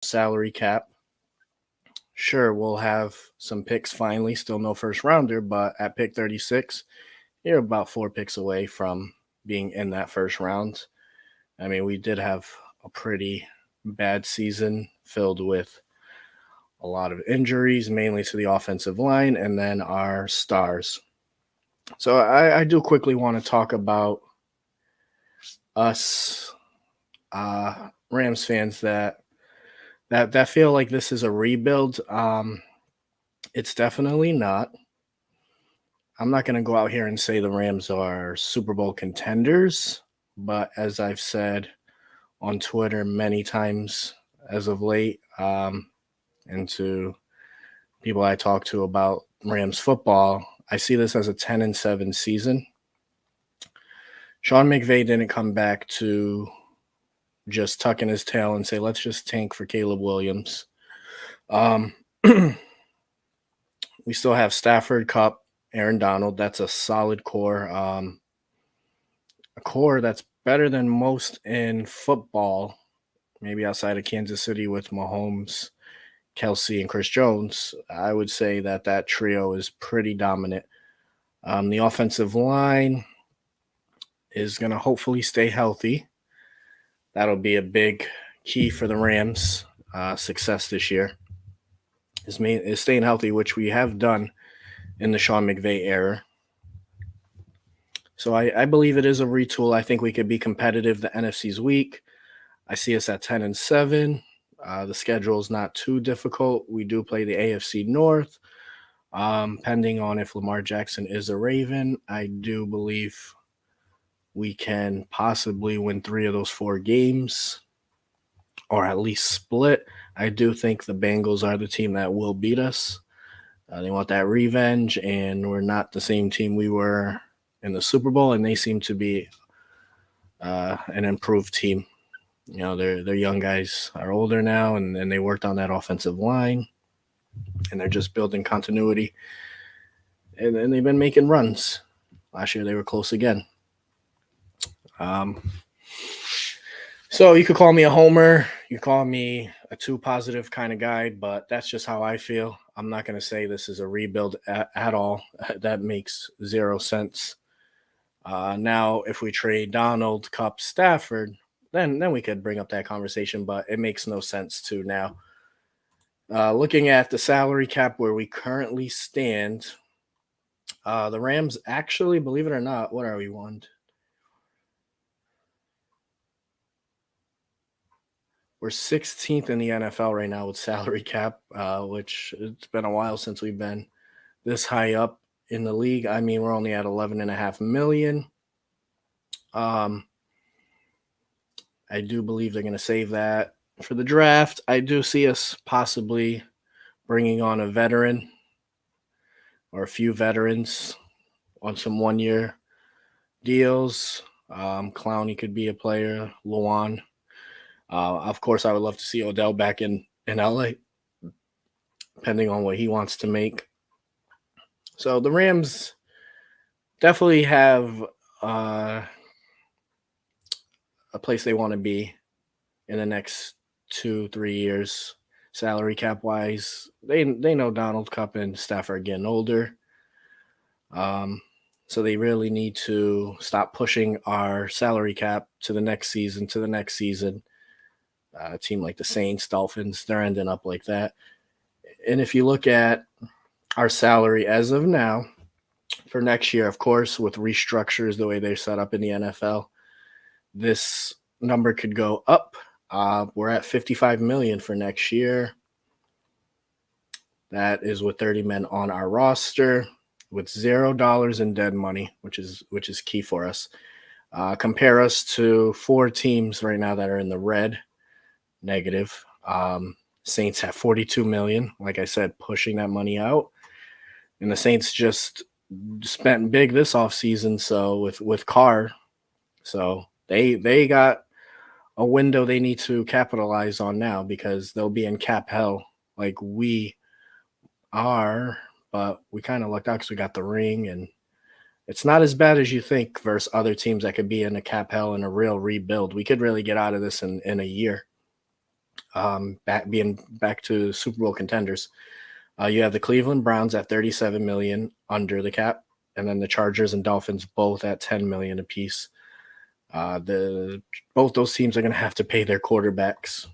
salary cap. Sure, we'll have some picks finally, still no first rounder, but at pick 36, you're about 4 picks away from being in that first round. I mean, we did have a pretty bad season filled with a lot of injuries, mainly to the offensive line, and then our stars. So I do quickly want to talk about us Rams fans that feel like this is a rebuild. It's definitely not. I'm not going to go out here and say the Rams are Super Bowl contenders, but as I've said on Twitter many times as of late, and to people I talk to about Rams football, I see this as a 10-7 season. Sean McVay didn't come back to just tuck in his tail and say, let's just tank for Caleb Williams. We still have Stafford, Cup, Aaron Donald. That's a solid core. A core that's better than most in football, maybe outside of Kansas City with Mahomes, Kelsey, and Chris Jones. I would say that trio is pretty dominant. The offensive line is going to hopefully stay healthy. That'll be a big key for the Rams' success this year. Is staying healthy, which we have done in the Sean McVay era. So I believe it is a retool. I think we could be competitive. The NFC's weak. I see us at 10-7. The schedule is not too difficult. We do play the AFC North. Pending on if Lamar Jackson is a Raven, I do believe we can possibly win 3 of those 4 games, or at least split. I do think the Bengals are the team that will beat us. They want that revenge, and we're not the same team we were in the Super Bowl, and they seem to be an improved team. You know, their young guys are older now, and they worked on that offensive line, and they're just building continuity. And they've been making runs. Last year they were close again. So you could call me a homer, you call me a too positive kind of guy, but that's just how I feel. I'm not going to say this is a rebuild at all. That makes 0 sense. Now, if we trade Donald, Cup, Stafford, then we could bring up that conversation, but it makes no sense to now. Looking at the salary cap where we currently stand, the Rams actually, believe it or not, what are we, one? We're 16th in the NFL right now with salary cap, which it's been a while since we've been this high up in the league. I mean, we're only at 11.5 million. I do believe they're going to save that for the draft. I do see us possibly bringing on a veteran or a few veterans on some 1-year deals. Clowney could be a player. Luan. Of course, I would love to see Odell back in LA, depending on what he wants to make. So the Rams definitely have a place they want to be in the next 2-3 years, salary cap wise. They know Donald, Cup, and Stafford are getting older. So they really need to stop pushing our salary cap to the next season. A team like the Saints, Dolphins, they're ending up like that. And if you look at our salary as of now for next year, of course, with restructures the way they're set up in the NFL, this number could go up. We're at 55 million for next year. That is with 30 men on our roster, with $0 in dead money, which is key for us. Compare us to 4 teams right now that are in the red, negative. Saints have 42 million, like I said, pushing that money out. And the Saints just spent big this offseason, so with Carr. So they got a window they need to capitalize on now, because they'll be in cap hell like we are, but we kind of lucked out because we got the ring, and it's not as bad as you think versus other teams that could be in a cap hell and a real rebuild. We could really get out of this in a year. being back to Super Bowl contenders. You have the Cleveland Browns at 37 million under the cap, and then the Chargers and Dolphins both at 10 million apiece. The both those teams are going to have to pay their quarterbacks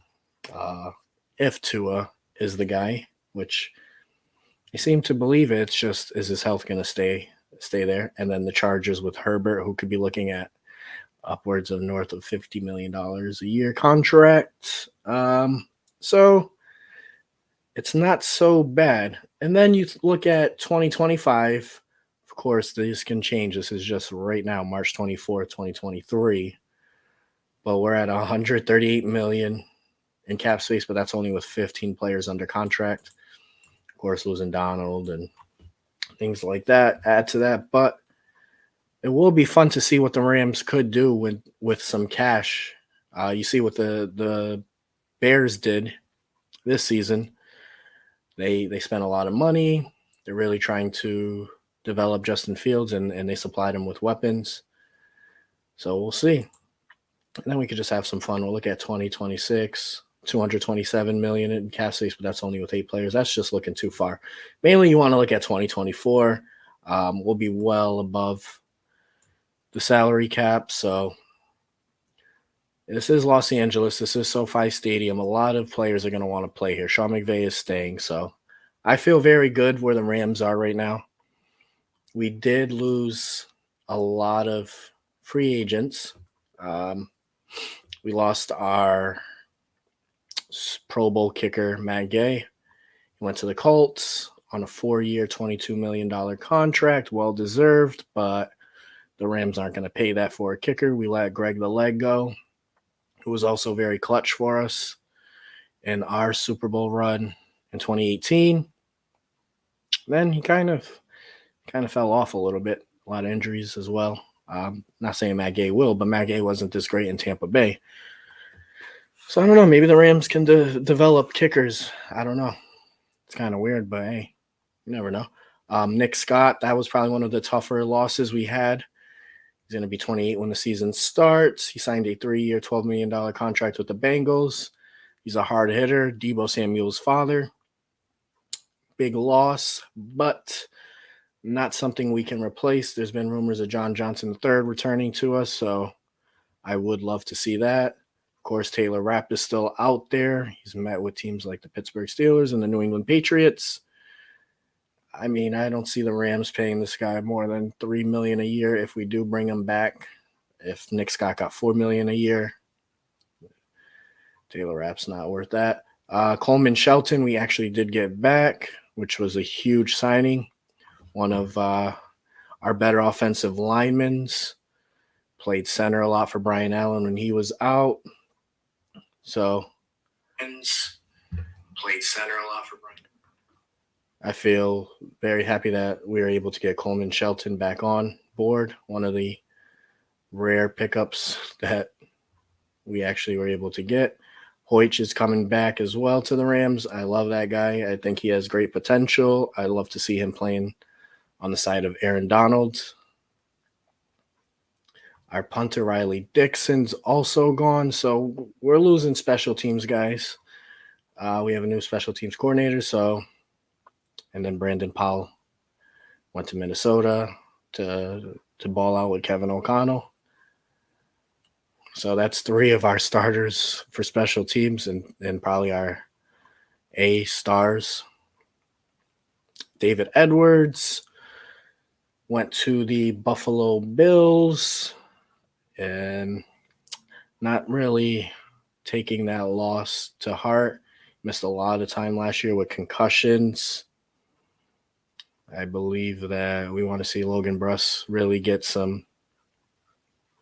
if Tua is the guy, which they seem to believe it. It's just, is his health going to stay there? And then the Chargers with Herbert, who could be looking at upwards of north of $50 million a year contract. So it's not so bad. And then you look at 2025. Of course, this can change. This is just right now, March 24th, 2023. But we're at 138 million in cap space, but that's only with 15 players under contract. Of course, losing Donald and things like that add to that. But it will be fun to see what the Rams could do with some cash. You see what the Bears did this season. They spent a lot of money. They're really trying to develop Justin Fields, and they supplied him with weapons. So we'll see. And then we could just have some fun. We'll look at 2026, 227 million in cap space, but that's only with 8 players. That's just looking too far. Mainly, you want to look at 2024. We'll be well above the salary cap. So this is Los Angeles. This is SoFi Stadium. A lot of players are going to want to play here. Sean McVay is staying. So I feel very good where the Rams are right now. We did lose a lot of free agents. We lost our Pro Bowl kicker, Matt Gay. He went to the Colts on a 4-year, $22 million contract. Well-deserved, but the Rams aren't going to pay that for a kicker. We let Greg the Leg go, who was also very clutch for us in our Super Bowl run in 2018. Then he kind of fell off a little bit. A lot of injuries as well. Not saying Matt Gay will, but Matt Gay wasn't this great in Tampa Bay. So I don't know. Maybe the Rams can develop kickers. I don't know. It's kind of weird, but hey, you never know. Nick Scott, that was probably one of the tougher losses we had. He's going to be 28 when the season starts. He signed a 3-year, $12 million contract with the Bengals. He's a hard hitter. Deebo Samuel's father. Big loss, but not something we can replace. There's been rumors of John Johnson III returning to us, so I would love to see that. Of course, Taylor Rapp is still out there. He's met with teams like the Pittsburgh Steelers and the New England Patriots. I mean, I don't see the Rams paying this guy more than $3 million a year if we do bring him back. If Nick Scott got $4 million a year, Taylor Rapp's not worth that. Coleman Shelton, we actually did get back, which was a huge signing. One of our better offensive linemen. Played center a lot for Brian Allen when he was out. So, played center a lot for Brian. I feel very happy that we were able to get Coleman Shelton back on board. One of the rare pickups that we actually were able to get. Hoyt is coming back as well to the Rams. I love that guy. I think he has great potential. I'd love to see him playing on the side of Aaron Donald. Our punter, Riley Dixon's also gone. So we're losing special teams guys. We have a new special teams coordinator. And then Brandon Powell went to Minnesota to ball out with Kevin O'Connell. So that's 3 of our starters for special teams and probably our A stars. David Edwards went to the Buffalo Bills and not really taking that loss to heart. Missed a lot of time last year with concussions. I believe that we want to see Logan Bruss really get some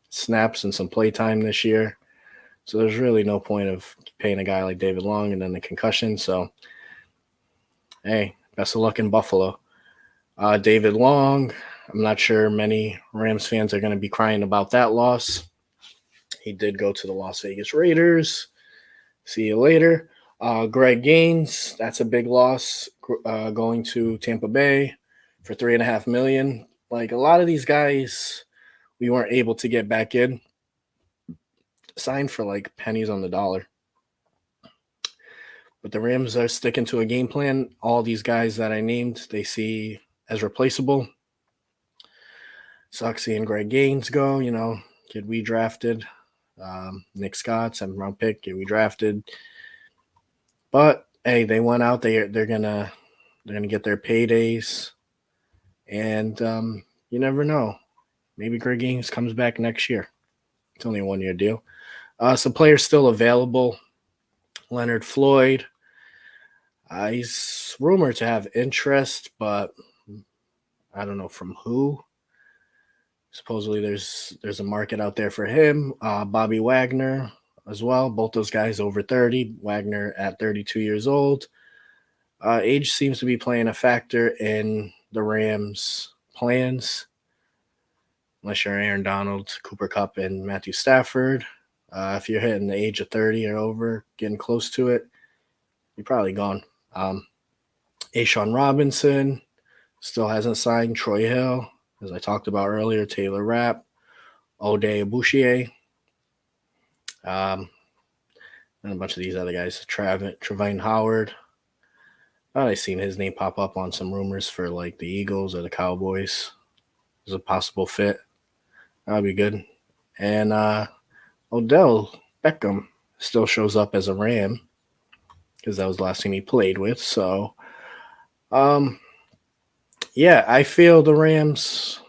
snaps and some play time this year. So there's really no point of paying a guy like David Long and then the concussion. So, hey, best of luck in Buffalo. David Long, I'm not sure many Rams fans are going to be crying about that loss. He did go to the Las Vegas Raiders. See you later. Greg Gaines, that's a big loss, going to Tampa Bay for $3.5 million. Like, a lot of these guys we weren't able to get back in. Signed for like pennies on the dollar. But the Rams are sticking to a game plan. All these guys that I named, they see as replaceable. Sucks seeing Greg Gaines go, kid we drafted. Nick Scott, 7th-round pick, kid we drafted. But hey, they went out. They're gonna get their paydays, and you never know. Maybe Greg Gaines comes back next year. It's only a 1-year deal. Some players still available. Leonard Floyd. He's rumored to have interest, but I don't know from who. Supposedly there's a market out there for him. Bobby Wagner as well. Both those guys over 30. Wagner at 32 years old. Age seems to be playing a factor in the Rams' plans. Unless you're Aaron Donald, Cooper Kupp, and Matthew Stafford. If you're hitting the age of 30 or over, getting close to it, you're probably gone. Ashawn Robinson still hasn't signed. Troy Hill, as I talked about earlier, Taylor Rapp, Ode Abouchier, and a bunch of these other guys. Trevine Howard. I've seen his name pop up on some rumors for like the Eagles or the Cowboys as a possible fit. That would be good. And Odell Beckham still shows up as a Ram because that was the last team he played with. So, yeah, I feel the Rams,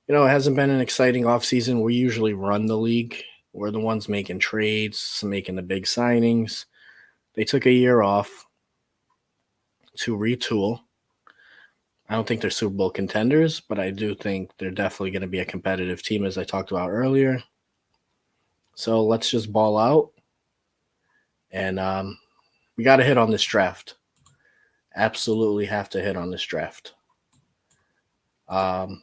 it hasn't been an exciting offseason. We usually run the league. We're the ones making trades, making the big signings. They took a year off to retool. I don't think they're Super Bowl contenders, but I do think they're definitely going to be a competitive team, as I talked about earlier. So let's just ball out. And we got to hit on this draft. Absolutely have to hit on this draft. So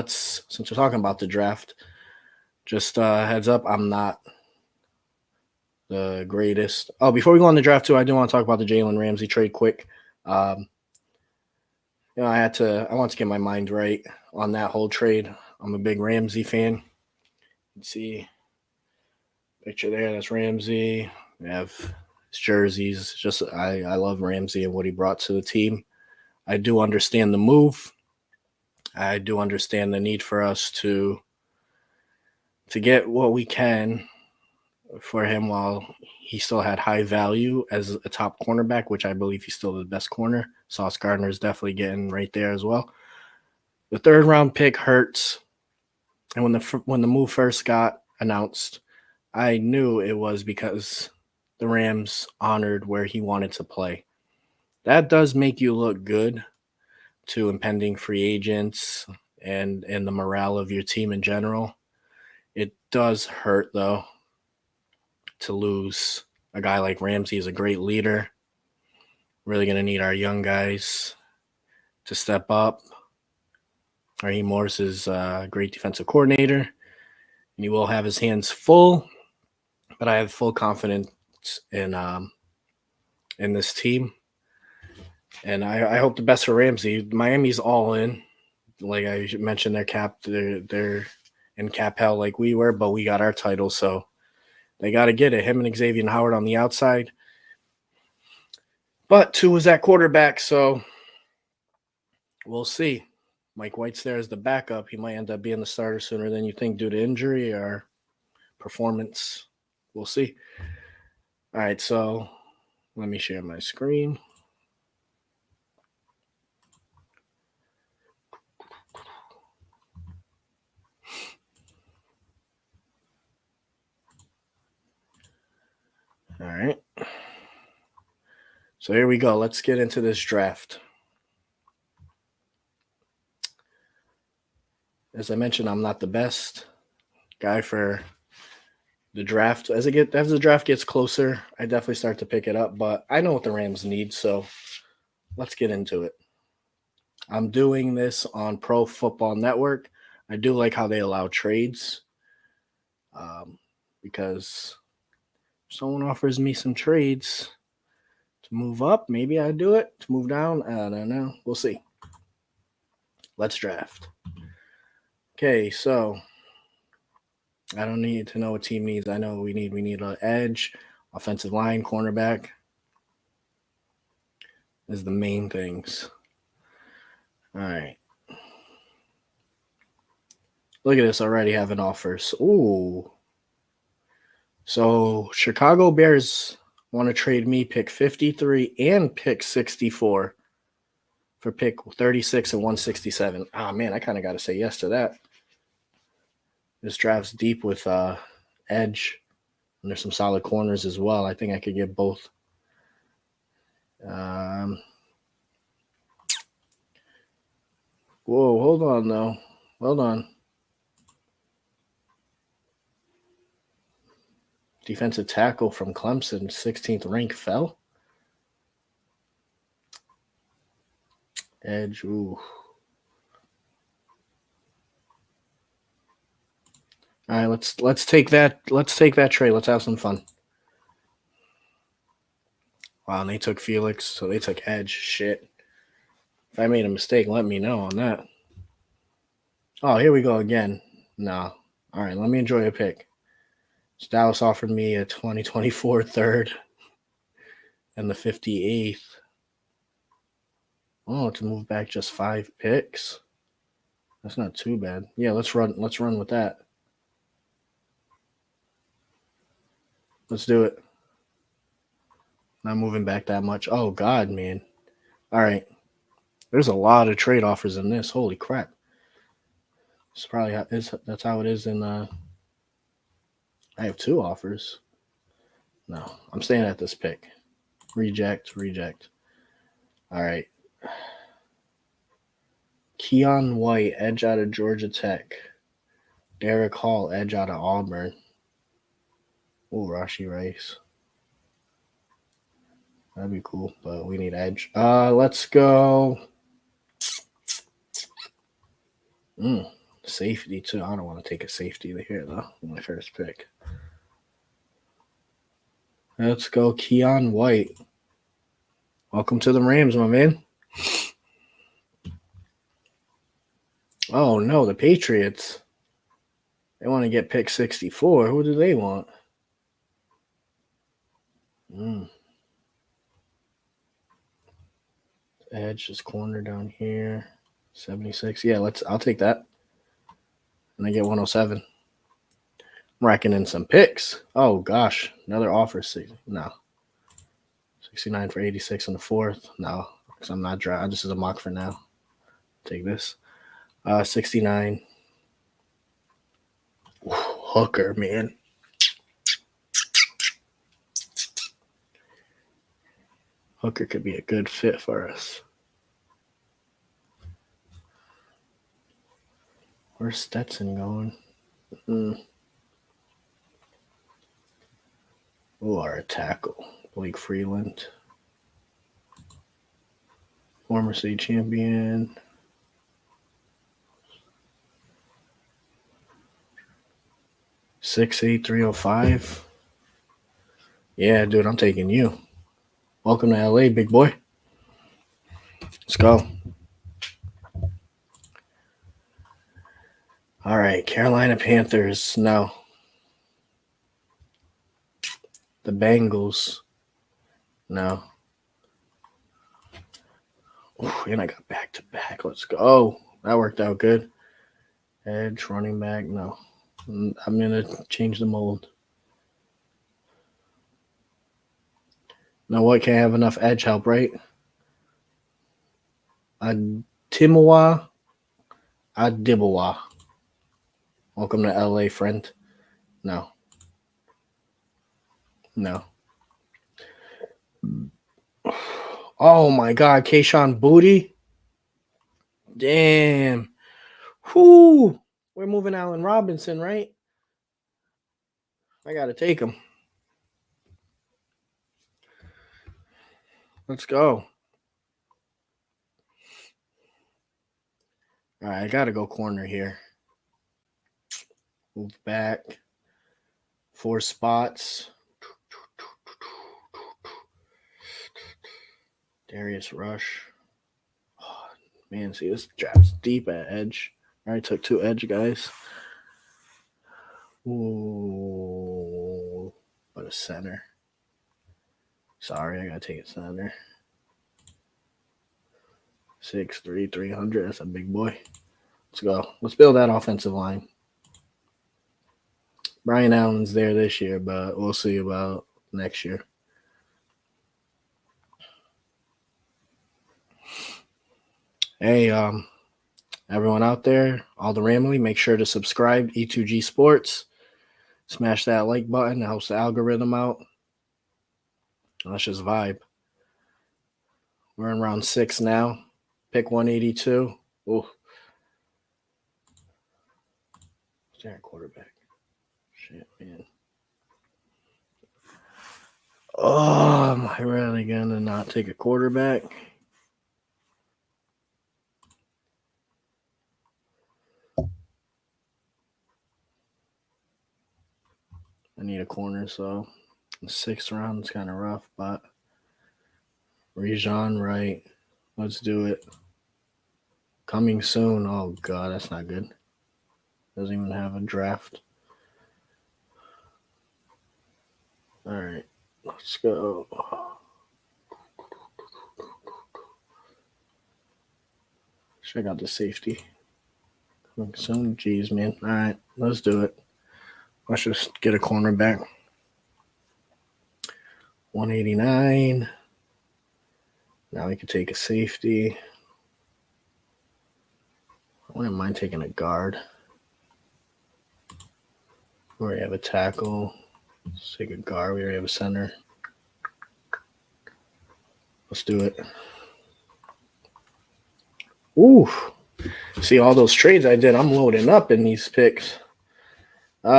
since we're talking about the draft, just heads up, I'm not the greatest. Oh, before we go on the draft too, I do want to talk about the Jalen Ramsey trade quick. I want to get my mind right on that whole trade. I'm a big Ramsey fan. You can see picture there, that's Ramsey. We have his jerseys. Just I love Ramsey and what he brought to the team. I do understand the move. I do understand the need for us to get what we can for him while he still had high value as a top cornerback, which I believe he's still the best corner. Sauce Gardner is definitely getting right there as well. The 3rd-round pick hurts. And when the move first got announced, I knew it was because the Rams honored where he wanted to play. That does make you look good to impending free agents and the morale of your team in general. It does hurt, though, to lose a guy like Ramsey. Is a great leader. Really going to need our young guys to step up. Raheem Morris is a great defensive coordinator, and he will have his hands full, but I have full confidence in this team. And I hope the best for Ramsey. Miami's all in. Like I mentioned, they're in cap hell like we were, but we got our title, so they got to get it. Him and Xavier Howard on the outside. But 2 was at quarterback, so we'll see. Mike White's there as the backup. He might end up being the starter sooner than you think due to injury or performance. We'll see. All right, so let me share my screen. All right. So here we go. Let's get into this draft. As I mentioned, I'm not the best guy for the draft. As the draft gets closer, I definitely start to pick it up, but I know what the Rams need, so let's get into it. I'm doing this on Pro Football Network. I do like how they allow trades because if someone offers me some trades to move up, maybe I do it. To move down, I don't know. We'll see. Let's draft. Okay, so I don't need to know what team needs. I know we need an edge. Offensive line, cornerback is the main things. All right. Look at this already having offers. Ooh. So Chicago Bears want to trade me pick 53 and pick 64 for pick 36 and 167. Ah, man, I kind of got to say yes to that. This draft's deep with edge, and there's some solid corners as well. I think I could get both. Whoa, hold on, though. Hold on. Defensive tackle from Clemson, 16th rank, fell. Edge, ooh. All right, let's take that. Let's take that trade. Let's have some fun. Wow, and they took Felix, so they took Edge. Shit. If I made a mistake, let me know on that. Oh, here we go again. No. All right, let me enjoy a pick. So Dallas offered me a 2024 third and the 58th. Oh, to move back just 5 picks. That's not too bad. Yeah, let's run with that. Let's do it. Not moving back that much. Oh God, man. All right. There's a lot of trade offers in this. Holy crap. It's probably that's how it is in I have 2 offers. No, I'm staying at this pick. Reject. All right. Keon White, edge out of Georgia Tech. Derek Hall, edge out of Auburn. Ooh, Rashi Rice. That'd be cool, but we need edge. Let's go. Safety too. I don't want to take a safety here though. My first pick. Let's go Keon White. Welcome to the Rams, my man. Oh no, the Patriots. They want to get pick 64. Who do they want? Edge is corner down here. 76. Yeah, I'll take that. And I get 107. I'm racking in some picks. Oh gosh. Another offer. No. 69 for 86 in the 4th. No. Because I'm not dry. This is a mock for now. Take this. 69. Ooh, Hooker, man. Hooker could be a good fit for us. Where's Stetson going? Oh, our tackle. Blake Freeland. Former state champion. $6'8", 305. Yeah, dude, I'm taking you. Welcome to LA, big boy. Let's go. All right, Carolina Panthers. No. The Bengals. No. Ooh, and I got back-to-back. Let's go. That worked out good. Edge, running back. No. I'm going to change the mold. Now what? Can't have enough edge help, right? Timowa Adibawa. Welcome to LA, friend. No. Oh my God, Keyshawn Booty. Damn. Whoo. We're moving Allen Robinson, right? I got to take him. Let's go. All right, I got to go corner here. Move back. 4 spots. Darius Rush. Oh, man, see, this draft's deep at edge. I already took 2 edge guys. Ooh, what a center. Sorry, I gotta take it center. 6'3", 300. That's a big boy. Let's go. Let's build that offensive line. Brian Allen's there this year, but we'll see about next year. Hey, everyone out there, all the Ramley, make sure to subscribe. E2G Sports. Smash that like button. It helps the algorithm out. Let's just vibe. We're in round 6 now. Pick 182. Oh. Is there a quarterback? Shit, man. Oh, am I really going to not take a quarterback? I need a corner, so the 6th round is kind of rough, but Rejon Wright. Let's do it. Coming soon. Oh, God, that's not good. Doesn't even have a draft. All right, let's go. Check out the safety. Coming soon. Jeez, man. All right, let's do it. Let's just get a cornerback. 189. Now we can take a safety. I wouldn't mind taking a guard. We already have a tackle. Let's take a guard. We already have a center. Let's do it. Ooh. See all those trades I did? I'm loading up in these picks. We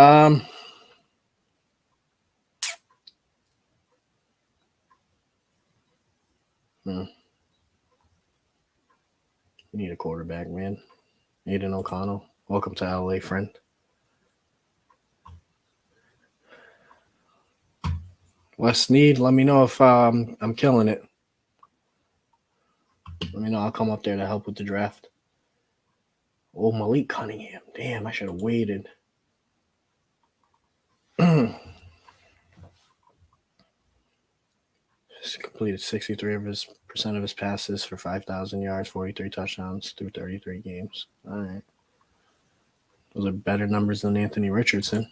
need a quarterback, man. Aiden O'Connell. Welcome to LA, friend. Wes Snead, let me know if I'm killing it. Let me know. I'll come up there to help with the draft. Oh, Malik Cunningham. Damn, I should have waited. He's completed 63% of his passes for 5,000 yards, 43 touchdowns through 33 games. All right. Those are better numbers than Anthony Richardson.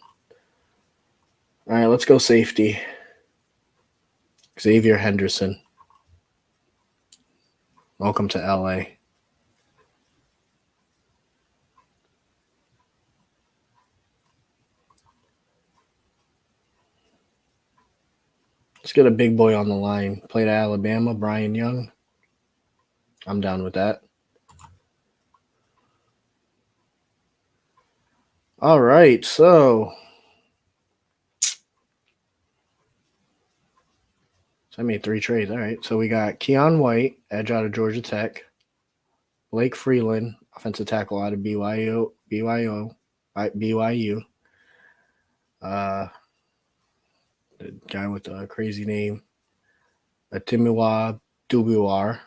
All right, let's go safety. Xavier Henderson. Welcome to LA. Let's get a big boy on the line. Played at Alabama, Brian Young. I'm down with that. All right, so I made 3 trades. All right, so we got Keon White, edge out of Georgia Tech. Blake Freeland, offensive tackle out of BYU. The guy with the crazy name, Atimiwa Dubuar,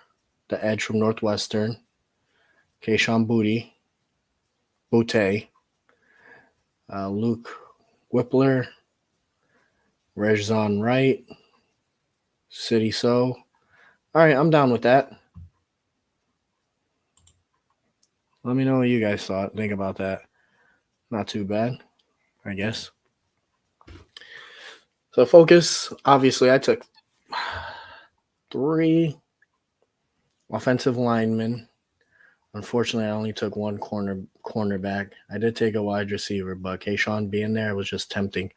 the edge from Northwestern. Keishawn Butte, Luke Whippler, Rejzon Wright, City So. All right, I'm down with that. Let me know what you guys think about that. Not too bad, I guess. So focus, obviously, I took 3 offensive linemen. Unfortunately, I only took 1 cornerback. I did take a wide receiver, but Keyshawn being there was just tempting.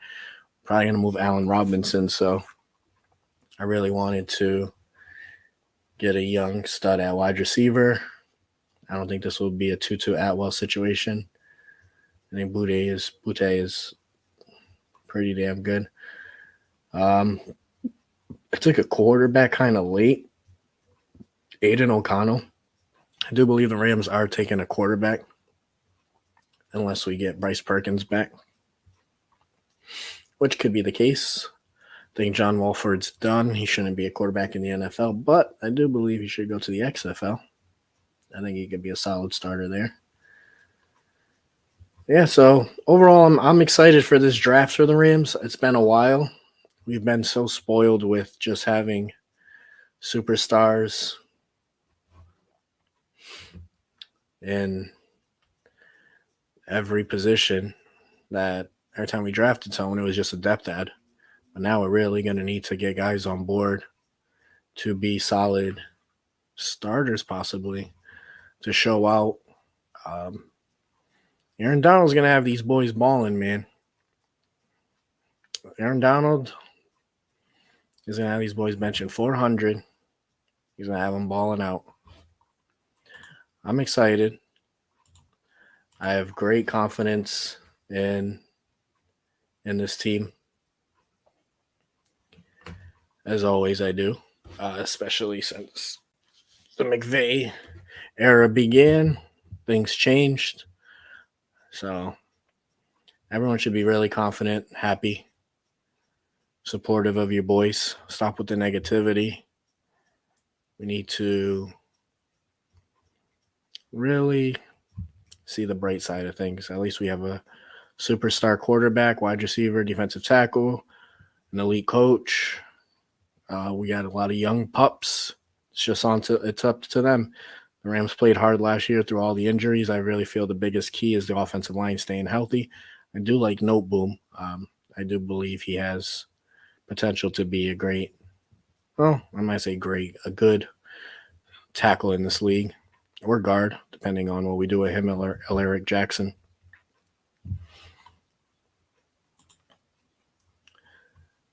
Probably going to move Allen Robinson, so I really wanted to get a young stud at wide receiver. I don't think this will be a Tutu Atwell situation. I think Butte is pretty damn good. I took a quarterback kind of late. Aiden O'Connell. I do believe the Rams are taking a quarterback unless we get Bryce Perkins back, which could be the case. I think John Wolford's done. He shouldn't be a quarterback in the NFL, but I do believe he should go to the XFL. I think he could be a solid starter there. Yeah, so overall, I'm excited for this draft for the Rams. It's been a while. we've been so spoiled with just having superstars in every position that every time we drafted someone, it was just a depth add. But now we're really going to need to get guys on board to be solid starters, possibly, to show out. Aaron Donald's going to have these boys balling, man. Aaron Donald is going to have these boys benching 400. He's going to have them balling out. I'm excited. I have great confidence in this team. As always, I do, especially since the McVay era began. Things changed. So everyone should be really confident, happy, supportive of your boys. Stop with the negativity. We need to really see the bright side of things. At least we have a superstar quarterback, wide receiver, defensive tackle, an elite coach. We got a lot of young pups. It's up to them. The Rams played hard last year through all the injuries. I really feel the biggest key is the offensive line staying healthy. I do like Noteboom. I do believe he has potential to be a good tackle in this league, or guard, depending on what we do with him or Eric Jackson.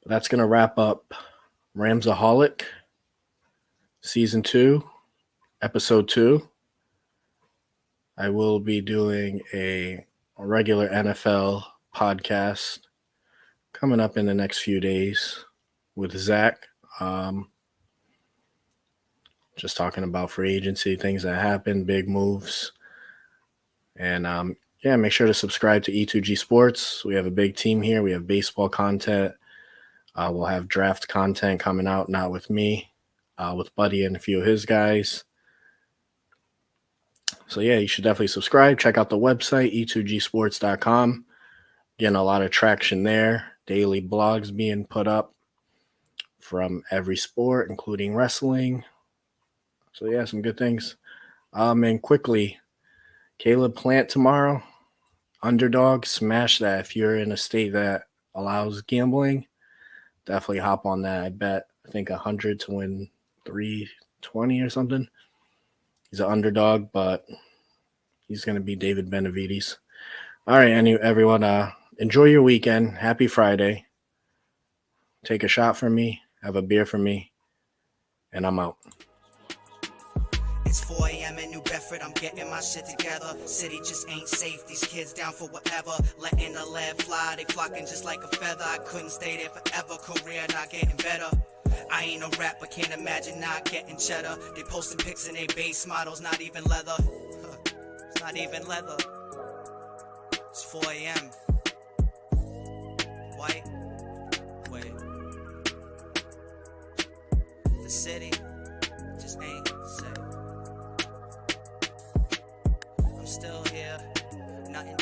That's going to wrap up Ramsolohic Season 2, Episode 2. I will be doing a regular NFL podcast coming up in the next few days with Zach. Just talking about free agency, things that happen, big moves. And make sure to subscribe to E2G Sports. We have a big team here. We have baseball content. We'll have draft content coming out, not with me, with Buddy and a few of his guys. So, you should definitely subscribe. Check out the website, e2gsports.com. Getting a lot of traction there. Daily blogs being put up from every sport, including wrestling. So, some good things. And quickly, Caleb Plant tomorrow. Underdog, smash that. If you're in a state that allows gambling, definitely hop on that. I think 100 to win 320 or something. He's an underdog, but he's going to be David Benavides. All right, everyone, enjoy your weekend. Happy Friday. Take a shot for me. Have a beer for me. And I'm out. It's 4 a.m. in New Bedford, I'm getting my shit together. City just ain't safe, these kids down for whatever. Letting the lead fly, they flocking just like a feather. I couldn't stay there forever, career not getting better. I ain't a rapper, can't imagine not getting cheddar. They posting pics in they base models, not even leather. It's not even leather. It's 4 a.m. White, wait. The city just ain't safe. I'm still here, nothing